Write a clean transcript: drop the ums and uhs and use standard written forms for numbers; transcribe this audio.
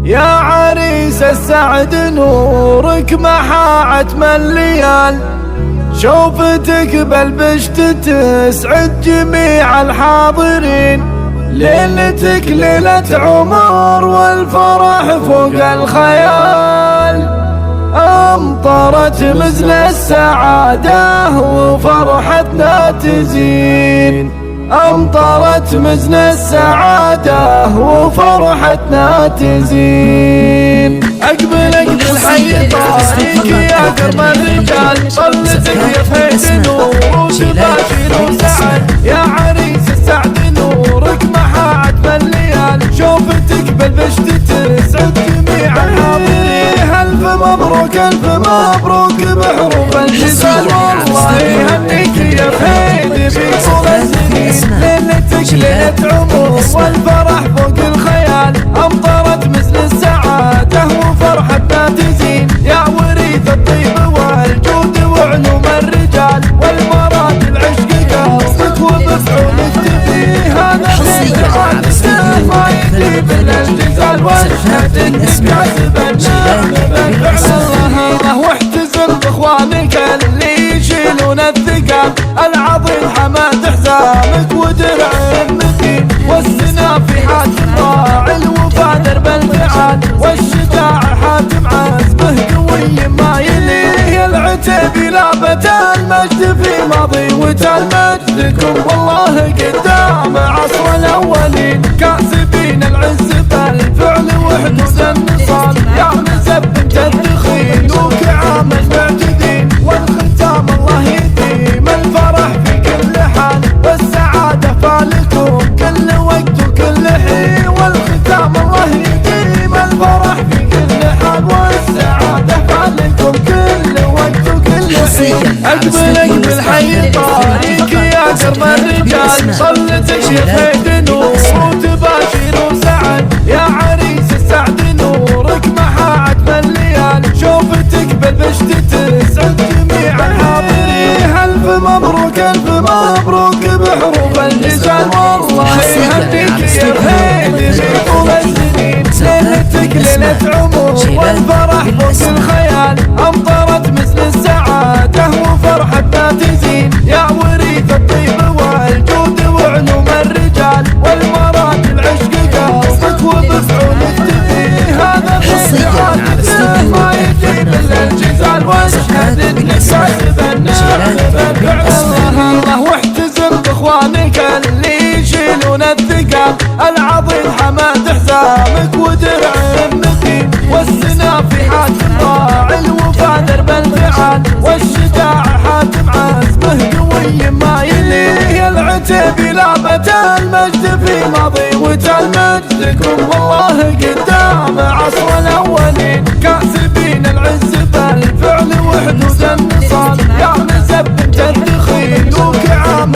يا عريس السعد نورك محا عتم الليال، شوفتك بالبشت تسعد جميع الحاضرين. ليلتك ليلة عمر والفرح فوق الخيال، أمطرت مزن السعادة وفرحتنا تزين. أمطرت مزن السعادة وفرحتنا تزين. أقبل أقبل حي طاريك يا قرب الرجال، طلتك يا فهد نور وتباشر وسعد. يا عريس السعد نورك محا عتم الليال، شوفتك بالبشت تسعد جميع الحاضرين. ألف مبروك ألف مبروك بحروف الجزال، والله يهنيك يا فهد في طول السنين. ليلتك ليلة عمر والفرح فوق الخيال، أمطرت مثل السعادة وفرحتنا تزين. يا وريث الطيب والجود وعلوم الرجال، والمراد العشق قصدك ومفعولك تبيه. هذا غير عادته ما يجيب الجزال، واشهد انك كاتب الناغب فعل الله. واحتزم باخوانك اللي يشيلون الثقال، العظيم حماد حزامك ودرع المتين. والسنا في حاتم راعي الوفا درب الفعال، والشجاع حاتم عزمه قوي ما يليه. العتيبي لابت المجد في ماضي وتال مجدكم، والله قدام عصر الاولين. كاسبين العز بالفعل وحدود النصال، يا مزبنت الدخيل وكعام المعتدين. والختام الله يديم الفرح في كل حال، والسعادة فالكم كل وقت وكل حين. والختام الله يديم الفرح في كل حال، والسعادة فالكم كل وقت وكل حين. أقبل أقبل حي طاريك يا قرب الرجال، صلتك يا فهد نور وتباشر وسعد. يا عريس السعد نورك محا عتم الليال، شوفتك بالبشت تسعد جميع الحاضرين. ألف مبروك ألف مبروك بحروف الجزال، والله يهنيك يا فهد في طول السنين. ليلتك ليلة عمر والفرح فوق الخيال، أمطرت مثل السعادة وفرحتنا تزين. يا وريث الطيب والجود وعلوم الرجال، والمراد العشق قصدك ومفعولك تبيه. هذا غير عادته ما يجيب الا الجزال، واشهد انك كاتب الناغب فعل الله. واحتزم باخوانك اللي يشيلون الثقال، العظيم حماد حزامك ودرع المتين. والسنا في حاتم راعي الوفا درب الفعال، والشجاع حاتم عزمه قوي ما يليه. العتيبي لابت المجد في ماضي وتال مجدكم، والله قدام عصر الاولين. كاسبين العز بالفعل وحدود النصال، يا مزبنت الدخيل وكعام